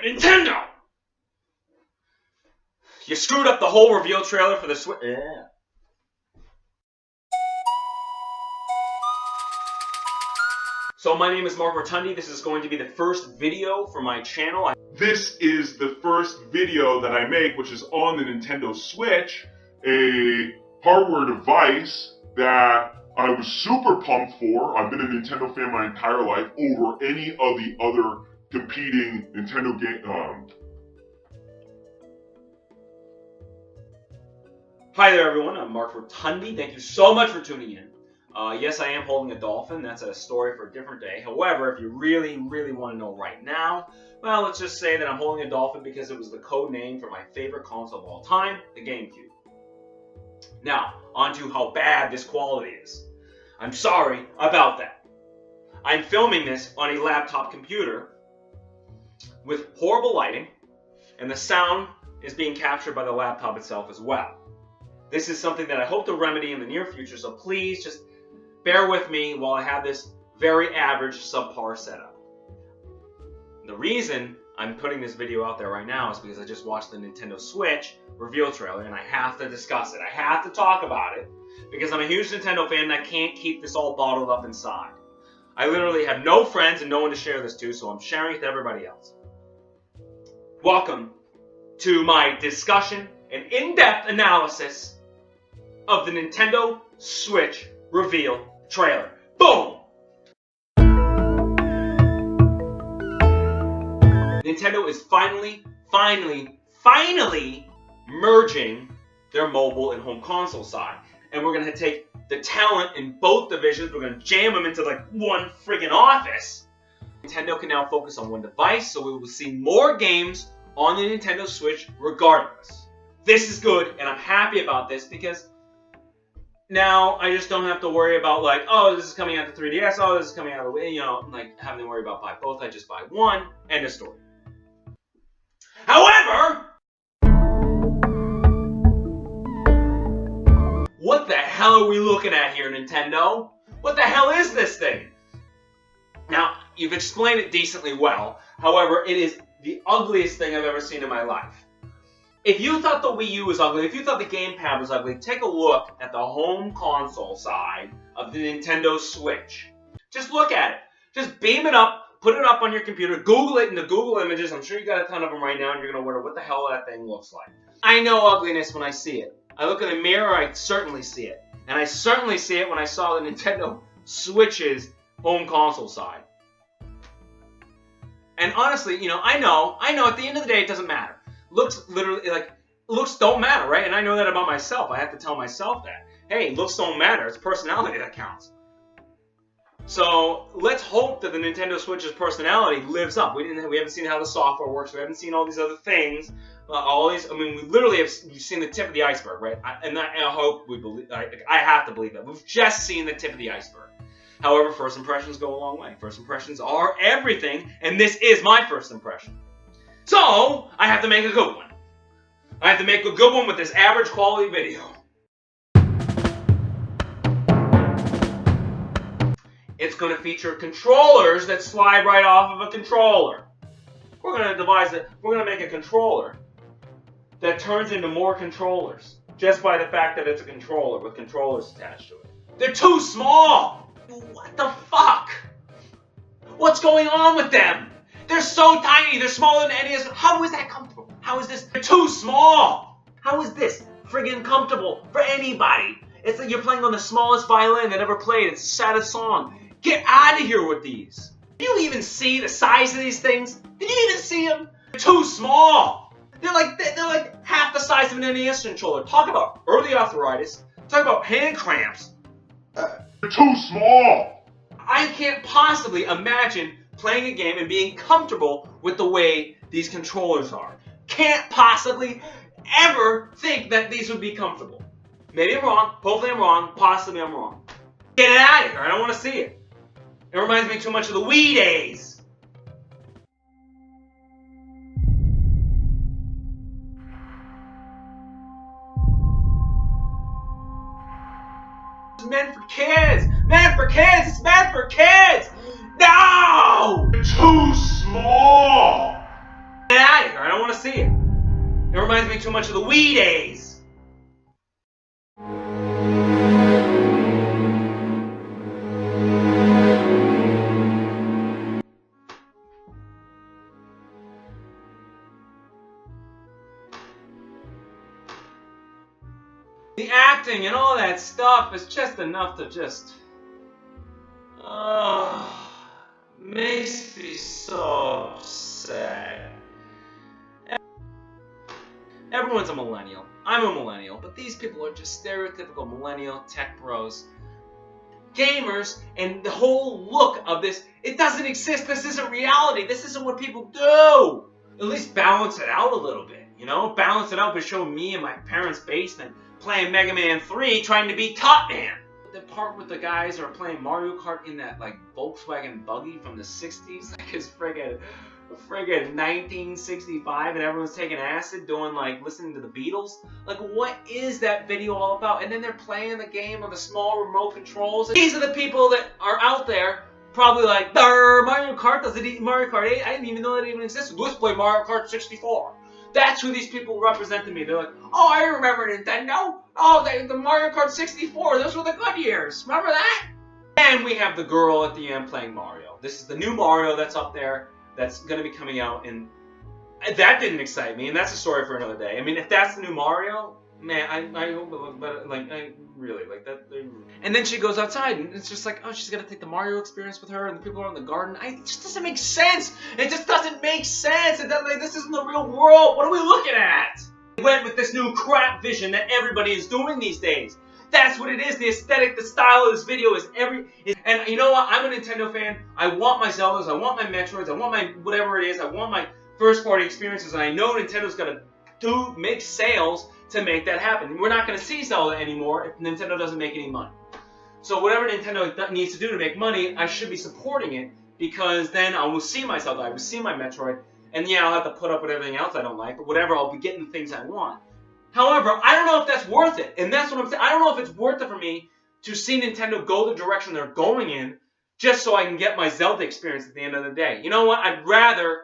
Nintendo! You screwed up the whole reveal trailer for the Switch. Yeah. So my name is Mark Rotundi. This is going to be the first video for my channel. This is the first video that I make, which is on the Nintendo Switch, a hardware device that I was super pumped for. I've been a Nintendo fan my entire life over any of the other competing Nintendo game. Hi there everyone, I'm Mark Rotundi. Thank you so much for tuning in. Yes, I am holding a dolphin. That's a story for a different day. However, if you really want to know right now, well, let's just say that I'm holding a dolphin because it was the code name for my favorite console of all time, the GameCube. Now, on to how bad this quality is. I'm sorry about that. I'm filming this on a laptop computer with horrible lighting, and the sound is being captured by the laptop itself as well. This is something that I hope to remedy in the near future, so please just bear with me while I have this very average subpar setup. The reason I'm putting this video out there right now is because I just watched the Nintendo Switch reveal trailer and I have to discuss it. I have to talk about it because I'm a huge Nintendo fan and I can't keep this all bottled up inside. I literally have no friends and no one to share this to, so I'm sharing it to everybody else. Welcome to my discussion and in-depth analysis of the Nintendo Switch reveal trailer. Boom! Nintendo is finally merging their mobile and home console side. And we're going to take the talent in both divisions, we're going to jam them into like one friggin' office. Nintendo can now focus on one device, so we will see more games on the Nintendo Switch regardless. This is good, and I'm happy about this because now I just don't have to worry about like, oh, this is coming out to 3DS, oh, this is coming out of, like having to worry about buy both. I just buy one, end of story. However, what the hell are we looking at here, Nintendo? What the hell is this thing? Now, you've explained it decently well. However, it is the ugliest thing I've ever seen in my life. If you thought the Wii U was ugly, if you thought the gamepad was ugly, take a look at the home console side of the Nintendo Switch. Just look at it. Just beam it up, put it up on your computer, Google it in the Google Images. I'm sure you got a ton of them right now, and you're going to wonder what the hell that thing looks like. I know ugliness when I see it. I look in the mirror, I certainly see it. And I certainly see it when I saw the Nintendo Switch's home console side. And honestly, I know, at the end of the day, it doesn't matter. Looks don't matter, right? And I know that about myself. I have to tell myself that. Hey, looks don't matter. It's personality that counts. So let's hope that the Nintendo Switch's personality lives up. We haven't seen how the software works. We haven't seen all these other things. We literally have seen the tip of the iceberg, right? I hope we believe. I have to believe that we've just seen the tip of the iceberg. However, first impressions go a long way. First impressions are everything, and this is my first impression. So, I have to make a good one. I have to make a good one with this average quality video. It's going to feature controllers that slide right off of a controller. We're going to make a controller that turns into more controllers just by the fact that it's a controller with controllers attached to it. They're too small! What the fuck? What's going on with them? They're so tiny. They're smaller than NES. How is that comfortable? How is this? They're too small. How is this friggin' comfortable for anybody? It's like you're playing on the smallest violin that ever played. It's the saddest song. Get out of here with these. Did you even see the size of these things? Did you even see them? They're too small. They're like half the size of an NES controller. Talk about early arthritis. Talk about hand cramps. They're too small! I can't possibly imagine playing a game and being comfortable with the way these controllers are. Can't possibly ever think that these would be comfortable. Maybe I'm wrong, hopefully I'm wrong, possibly I'm wrong. Get it out of here, I don't want to see it. It reminds me too much of the Wii days. It's meant for kids! Meant for kids! It's meant for kids! No! Too small! Get to see it. It reminds me too much of the Wii days. The acting and all that stuff is just enough to just... makes me so upset. Everyone's a millennial. I'm a millennial, but these people are just stereotypical millennial tech bros. Gamers, and the whole look of this, it doesn't exist. This isn't reality. This isn't what people do. At least balance it out a little bit, you know? Balance it out by showing me in my parents' basement playing Mega Man 3 trying to beat Top Man. The part with the guys are playing Mario Kart in that like Volkswagen buggy from the 60s, like it's friggin' 1965, and everyone's taking acid doing like listening to the Beatles. Like, what is that video all about? And then they're playing the game on the small remote controls. And these are the people that are out there probably like, Mario Kart Mario Kart 8, I didn't even know that even existed. Let's play Mario Kart 64. That's who these people represent to me. They're like, oh, I remember Nintendo. Oh, the Mario Kart 64. Those were the good years. Remember that? And we have the girl at the end playing Mario. This is the new Mario that's up there. That's going to be coming out. And that didn't excite me. And that's a story for another day. I mean, if that's the new Mario, man, I hope it looks better. Like, I really, like that. And then she goes outside, and it's just like, oh, she's going to take the Mario experience with her, and the people are in the garden. It just doesn't make sense. It just doesn't make sense. Like, this isn't the real world. What are we looking at? We went with this new crap vision that everybody is doing these days. That's what it is. The aesthetic, the style of this video is and you know what? I'm a Nintendo fan. I want my Zeldas. I want my Metroids. I want my whatever it is. I want my first-party experiences, and I know Nintendo's going to make sales to make that happen. We're not going to see Zelda anymore if Nintendo doesn't make any money. So whatever Nintendo needs to do to make money, I should be supporting it, because then I will see my Zelda, I will see my Metroid, and yeah, I'll have to put up with everything else I don't like, but whatever, I'll be getting the things I want. However, I don't know if that's worth it, and that's what I'm saying. I don't know if it's worth it for me to see Nintendo go the direction they're going in just so I can get my Zelda experience at the end of the day. You know what? I'd rather...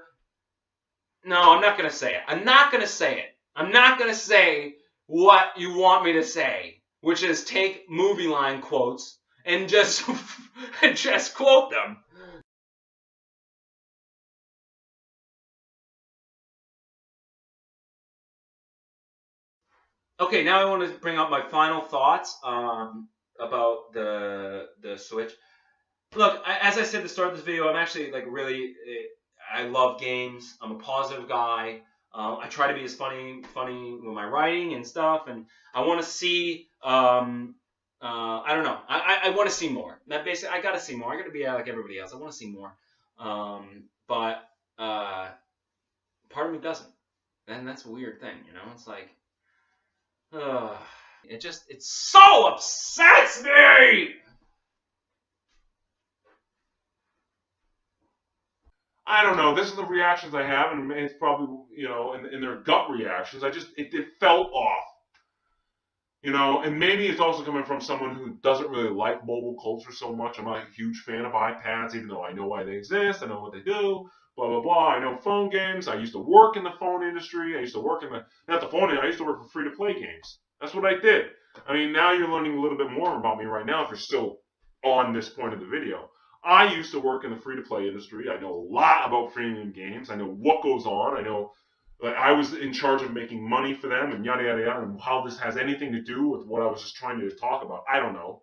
No, I'm not going to say it. I'm not going to say it. I'm not going to say what you want me to say, which is take movie line quotes and just, just quote them. Okay, now I want to bring up my final thoughts about the Switch. Look, as I said at the start of this video, I'm actually like really, I love games. I'm a positive guy. I try to be as funny with my writing and stuff, and I want to see. I don't know. I want to see more. That basically, I got to see more. I got to be like everybody else. I want to see more. But part of me doesn't, and that's a weird thing, you know. It's like. It so upsets me! I don't know. This is the reactions I have, and it's probably, you know, in their gut reactions. It felt off. You know, and maybe it's also coming from someone who doesn't really like mobile culture so much. I'm not a huge fan of iPads, even though I know why they exist. I know what they do. Blah, blah, blah. I know phone games. I used to work in the phone industry. I used to work in I used to work for free-to-play games. That's what I did. I mean, now you're learning a little bit more about me right now if you're still on this point of the video. I used to work in the free-to-play industry. I know a lot about freemium games. I know what goes on. I know that I was in charge of making money for them and yada, yada, yada, and how this has anything to do with what I was just trying to talk about. I don't know.